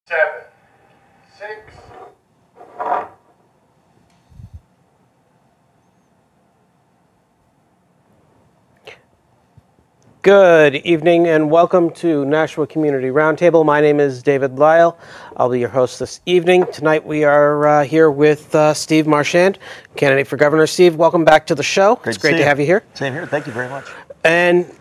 7, 6. Good evening and welcome to Nashua Community Roundtable. My name is David Lyle. I'll be your host this evening. Tonight we are here with Steve Marchand, candidate for governor. Steve, welcome back to the show. It's great to have you here. Same here. Thank you very much. And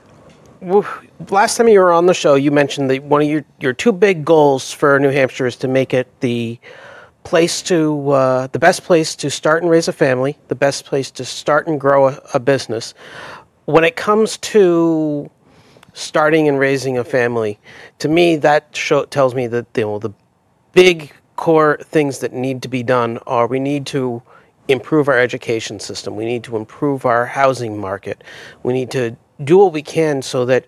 last time you were on the show, you mentioned that one of your two big goals for New Hampshire is to make it the best place to start and raise a family, the best place to start and grow a business. When it comes to starting and raising a family, to me that tells me that the big core things that need to be done are we need to improve our education system, we need to improve our housing market, we need to do what we can so that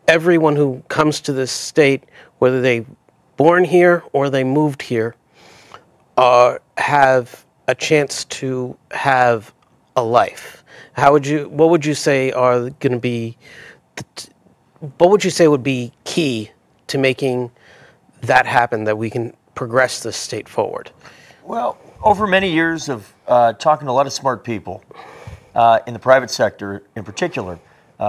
everyone who comes to this state, whether they born here or they moved here, have a chance to have a life. What would you say are going to be what would you say would be key to making that happen, that we can progress this state forward? Well, over many years of talking to a lot of smart people in the private sector in particular,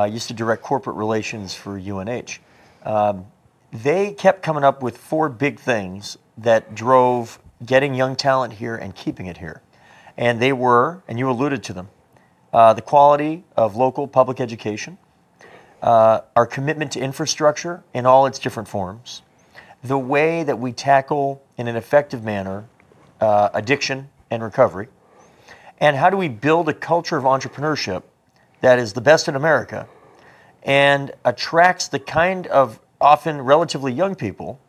used to direct corporate relations for UNH. They kept coming up with 4 big things that drove getting young talent here and keeping it here. And they were, and you alluded to them, the quality of local public education, our commitment to infrastructure in all its different forms, the way that we tackle in an effective manner addiction and recovery, and how do we build a culture of entrepreneurship that is the best in America and attracts the kind of often relatively young people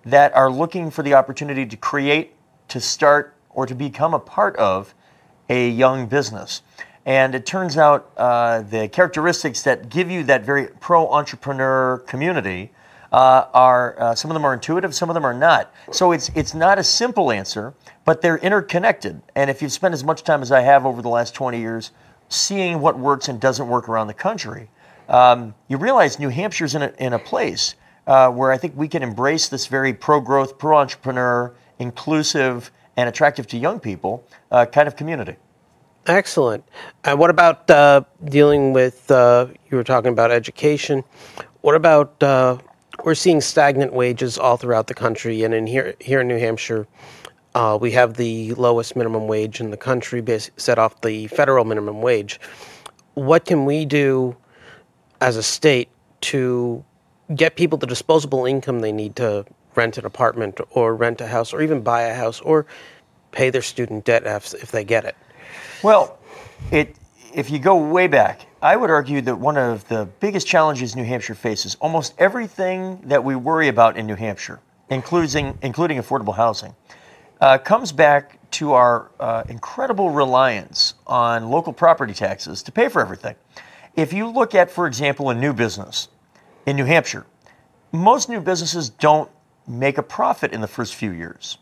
that are looking for the opportunity to create, to start, or to become a part of a young business. And it turns out the characteristics that give you that very pro-entrepreneur community are, some of them are intuitive, some of them are not. So it's not a simple answer, but they're interconnected. And if you've spent as much time as I have over the last 20 years seeing what works and doesn't work around the country, you realize New Hampshire's in a place where I think we can embrace this very pro-growth, pro-entrepreneur, inclusive, and attractive to young people kind of community. Excellent. And what about dealing with, you were talking about education, what about, we're seeing stagnant wages all throughout the country, and here in New Hampshire, we have the lowest minimum wage in the country, set off the federal minimum wage. What can we do as a state to get people the disposable income they need to rent an apartment or rent a house or even buy a house or pay their student debt if they get it? Well, if you go way back, I would argue that one of the biggest challenges New Hampshire faces, almost everything that we worry about in New Hampshire, including affordable housing, comes back to our incredible reliance on local property taxes to pay for everything. If you look at, for example, a new business in New Hampshire, most new businesses don't make a profit in the first few years.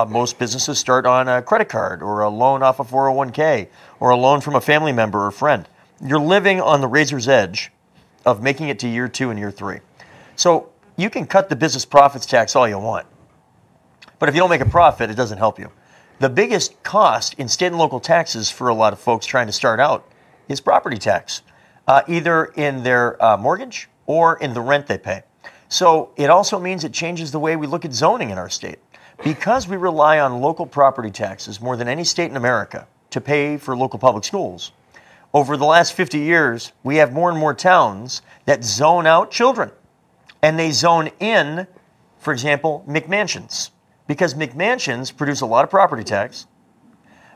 Most businesses start on a credit card or a loan off a 401k or a loan from a family member or friend. You're living on the razor's edge of making it to year 2 and year 3. So you can cut the business profits tax all you want, but if you don't make a profit, it doesn't help you. The biggest cost in state and local taxes for a lot of folks trying to start out is property tax, either in their mortgage or in the rent they pay. So it also means it changes the way we look at zoning in our state. Because we rely on local property taxes more than any state in America to pay for local public schools, over the last 50 years, we have more and more towns that zone out children. And they zone in, for example, McMansions. Because McMansions produce a lot of property tax,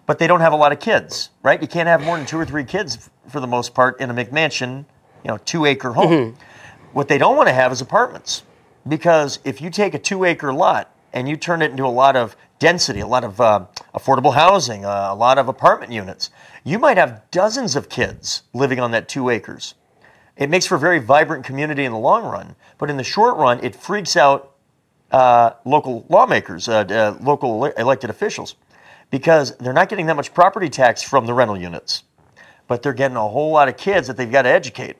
but they don't have a lot of kids, right? You can't have more than 2 or 3 kids for the most part in a McMansion, 2-acre home. Mm-hmm. What they don't want to have is apartments. Because if you take a 2-acre lot and you turn it into a lot of density, a lot of affordable housing, a lot of apartment units, you might have dozens of kids living on that 2 acres. It makes for a very vibrant community in the long run, but in the short run, it freaks out local lawmakers, local elected officials, because they're not getting that much property tax from the rental units, but they're getting a whole lot of kids that they've got to educate.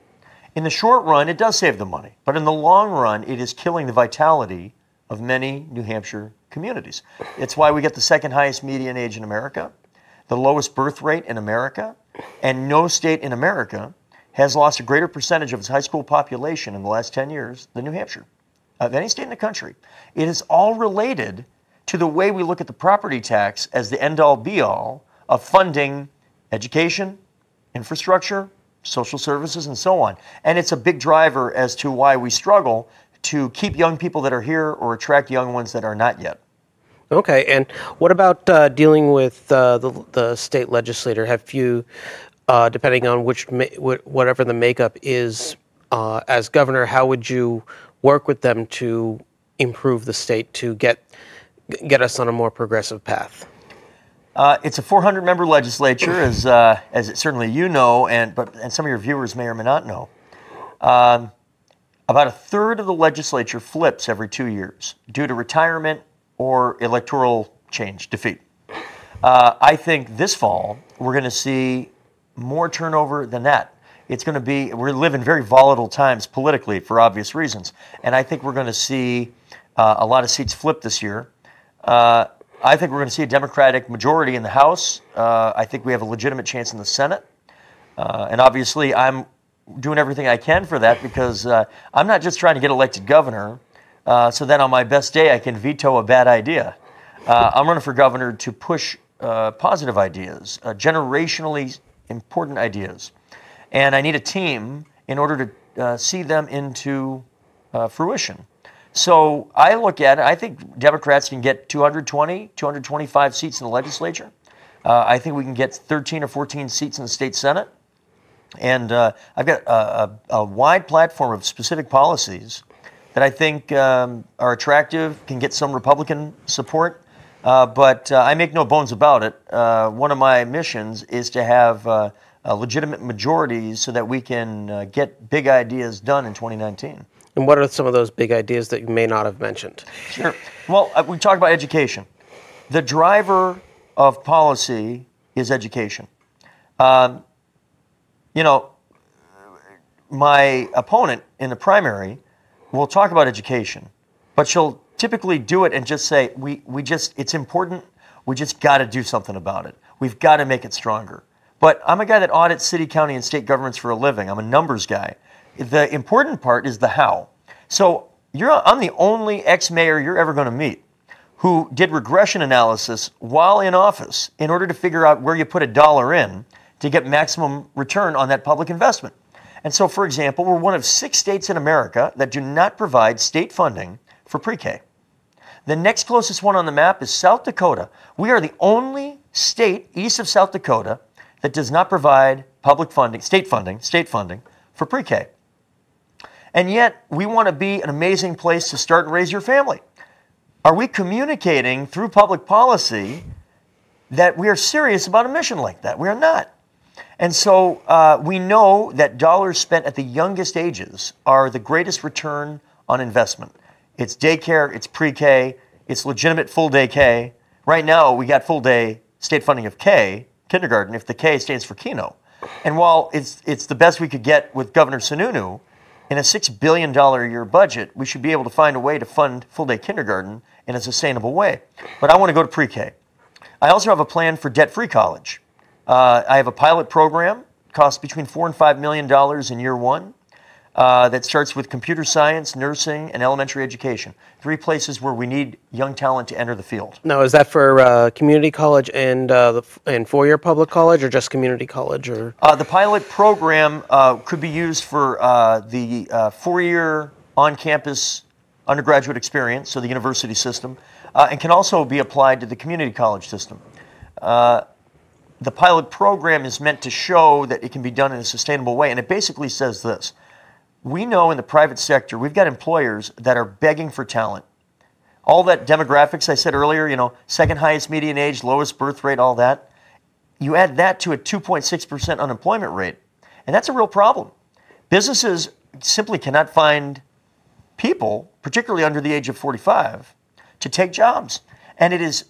In the short run, it does save them money, but in the long run, it is killing the vitality of many New Hampshire communities. It's why we get the second highest median age in America, the lowest birth rate in America, and no state in America has lost a greater percentage of its high school population in the last 10 years than New Hampshire, of any state in the country. It is all related to the way we look at the property tax as the end-all be-all of funding education, infrastructure, social services, and so on. And it's a big driver as to why we struggle to keep young people that are here or attract young ones that are not yet. Okay, and what about dealing with the state legislator? Have you, depending on whatever the makeup is, as governor, how would you work with them to improve the state to get us on a more progressive path? It's a 400-member legislature, as certainly you know, and some of your viewers may or may not know. About a third of the legislature flips every 2 years due to retirement or electoral change, defeat. I think this fall we're going to see more turnover than that. It's going to be, we live in very volatile times politically for obvious reasons, and I think we're going to see a lot of seats flip this year. I think we're going to see a Democratic majority in the House. I think we have a legitimate chance in the Senate. And obviously, I'm doing everything I can for that because I'm not just trying to get elected governor so that on my best day I can veto a bad idea. I'm running for governor to push positive ideas, generationally important ideas. And I need a team in order to see them into fruition. So I look at it, I think Democrats can get 220, 225 seats in the legislature. I think we can get 13 or 14 seats in the state Senate. And I've got a wide platform of specific policies that I think are attractive, can get some Republican support. But I make no bones about it. One of my missions is to have legitimate majorities so that we can get big ideas done in 2019. And what are some of those big ideas that you may not have mentioned? Sure. Well, we talk about education. The driver of policy is education. You know, my opponent in the primary will talk about education, but she'll typically do it and just say, it's important, we just got to do something about it. We've got to make it stronger. But I'm a guy that audits city, county, and state governments for a living. I'm a numbers guy. The important part is the how. So I'm the only ex-mayor you're ever going to meet who did regression analysis while in office in order to figure out where you put a dollar in to get maximum return on that public investment. And so, for example, we're one of 6 states in America that do not provide state funding for pre-K. The next closest one on the map is South Dakota. We are the only state east of South Dakota that does not provide public funding, state funding for pre-K. And yet, we want to be an amazing place to start and raise your family. Are we communicating through public policy that we are serious about a mission like that? We are not. And so we know that dollars spent at the youngest ages are the greatest return on investment. It's daycare, it's pre-K, it's legitimate full-day K. Right now, we got full-day state funding of K, kindergarten, if the K stands for Keno. And while it's the best we could get with Governor Sununu, in a $6 billion a year budget, we should be able to find a way to fund full-day kindergarten in a sustainable way. But I want to go to pre-K. I also have a plan for debt-free college. I have a pilot program, costs between $4 and $5 million in year one, that starts with computer science, nursing, and elementary education. 3 places where we need young talent to enter the field. Now, is that for community college and 4-year public college, or just community college? Or the pilot program could be used for the 4-year on-campus undergraduate experience, so the university system, and can also be applied to the community college system. The pilot program is meant to show that it can be done in a sustainable way, and it basically says this. We know in the private sector, we've got employers that are begging for talent. All that demographics I said earlier, you know, second highest median age, lowest birth rate, all that. You add that to a 2.6% unemployment rate, and that's a real problem. Businesses simply cannot find people, particularly under the age of 45, to take jobs. And it is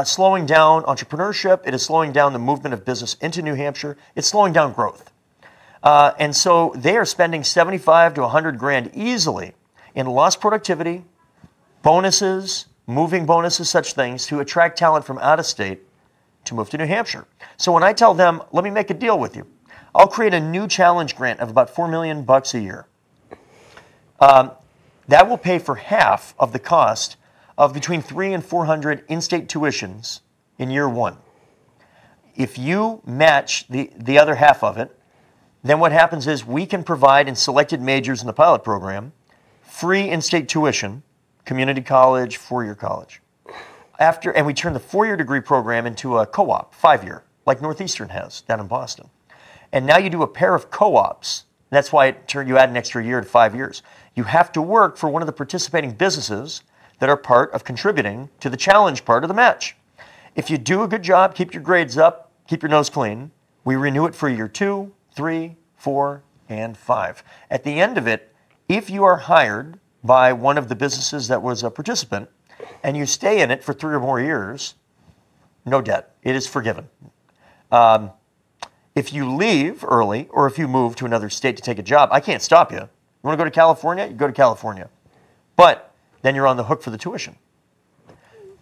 slowing down entrepreneurship. It is slowing down the movement of business into New Hampshire. It's slowing down growth. And so they are spending 75 to 100 grand easily in lost productivity, bonuses, moving bonuses, such things, to attract talent from out of state to move to New Hampshire. So when I tell them, let me make a deal with you, I'll create a new challenge grant of about $4 million a year. That will pay for half of the cost of between 300 and 400 in-state tuitions in year one. If you match the other half of it, then what happens is we can provide in selected majors in the pilot program free in-state tuition, community college, four-year college. And we turn the four-year degree program into a co-op, 5-year, like Northeastern has down in Boston. And now you do a pair of co-ops. That's why you add an extra year to 5 years. You have to work for one of the participating businesses that are part of contributing to the challenge part of the match. If you do a good job, keep your grades up, keep your nose clean, we renew it for year 2, 3, 4, and 5. At the end of it, if you are hired by one of the businesses that was a participant and you stay in it for 3 or more years, no debt. It is forgiven. If you leave early or if you move to another state to take a job, I can't stop you. You want to go to California? You go to California. But then you're on the hook for the tuition.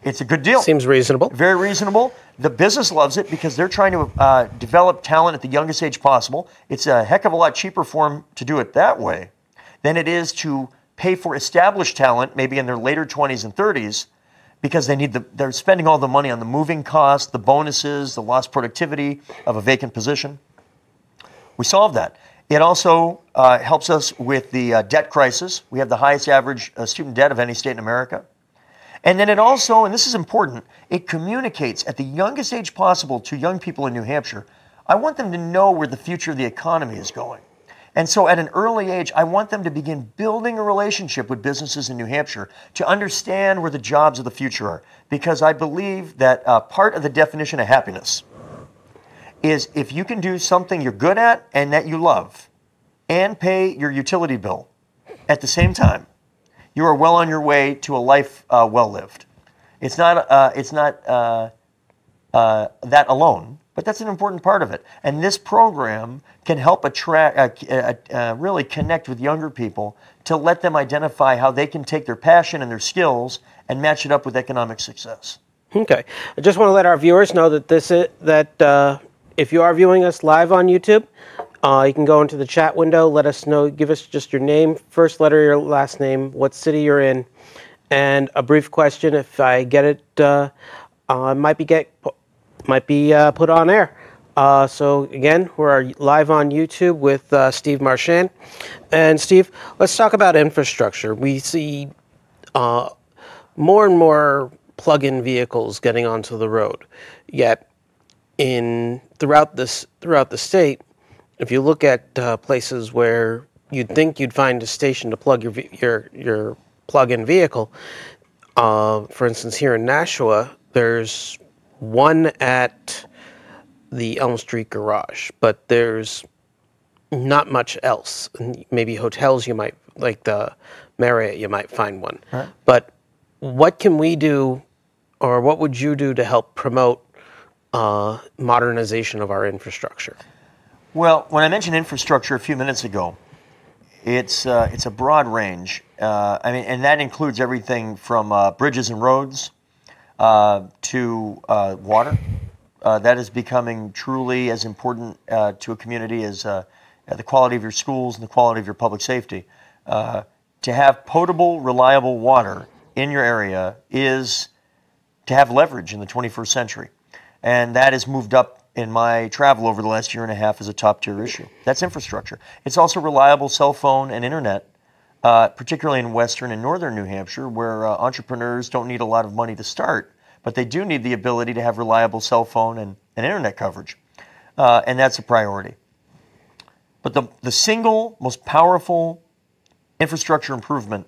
It's a good deal. Seems reasonable. Very reasonable. The business loves it because they're trying to develop talent at the youngest age possible. It's a heck of a lot cheaper for them to do it that way than it is to pay for established talent, maybe in their later 20s and 30s, because they're spending all the money on the moving costs, the bonuses, the lost productivity of a vacant position. We solve that. It also helps us with the debt crisis. We have the highest average student debt of any state in America. And then it also, and this is important, it communicates at the youngest age possible to young people in New Hampshire. I want them to know where the future of the economy is going. And so at an early age, I want them to begin building a relationship with businesses in New Hampshire to understand where the jobs of the future are. Because I believe that part of the definition of happiness is if you can do something you're good at and that you love and pay your utility bill at the same time, you are well on your way to a life well lived. It's not that alone, but that's an important part of it. And this program can help really connect with younger people to let them identify how they can take their passion and their skills and match it up with economic success. Okay. I just want to let our viewers know that if you are viewing us live on YouTube, you can go into the chat window, let us know, give us just your name, first letter of your last name, what city you're in, and a brief question. If I get it, might be put on air. So again, we're live on YouTube with Steve Marchand. And Steve, let's talk about infrastructure. We see more and more plug-in vehicles getting onto the road. Yet, throughout the state, if you look at places where you'd think you'd find a station to plug your plug-in vehicle, for instance, here in Nashua, there's one at the Elm Street garage, but there's not much else. Maybe hotels, you might, like the Marriott, you might find one. Right. But what can we do, or what would you do to help promote modernization of our infrastructure? Well, when I mentioned infrastructure a few minutes ago, it's a broad range. And that includes everything from bridges and roads to water. That is becoming truly as important to a community as the quality of your schools and the quality of your public safety. To have potable, reliable water in your area is to have leverage in the 21st century. And that has moved up in my travel over the last year and a half as a top-tier issue. That's infrastructure. It's also reliable cell phone and internet, particularly in western and northern New Hampshire, where entrepreneurs don't need a lot of money to start, but they do need the ability to have reliable cell phone and internet coverage. And that's a priority. But the single most powerful infrastructure improvement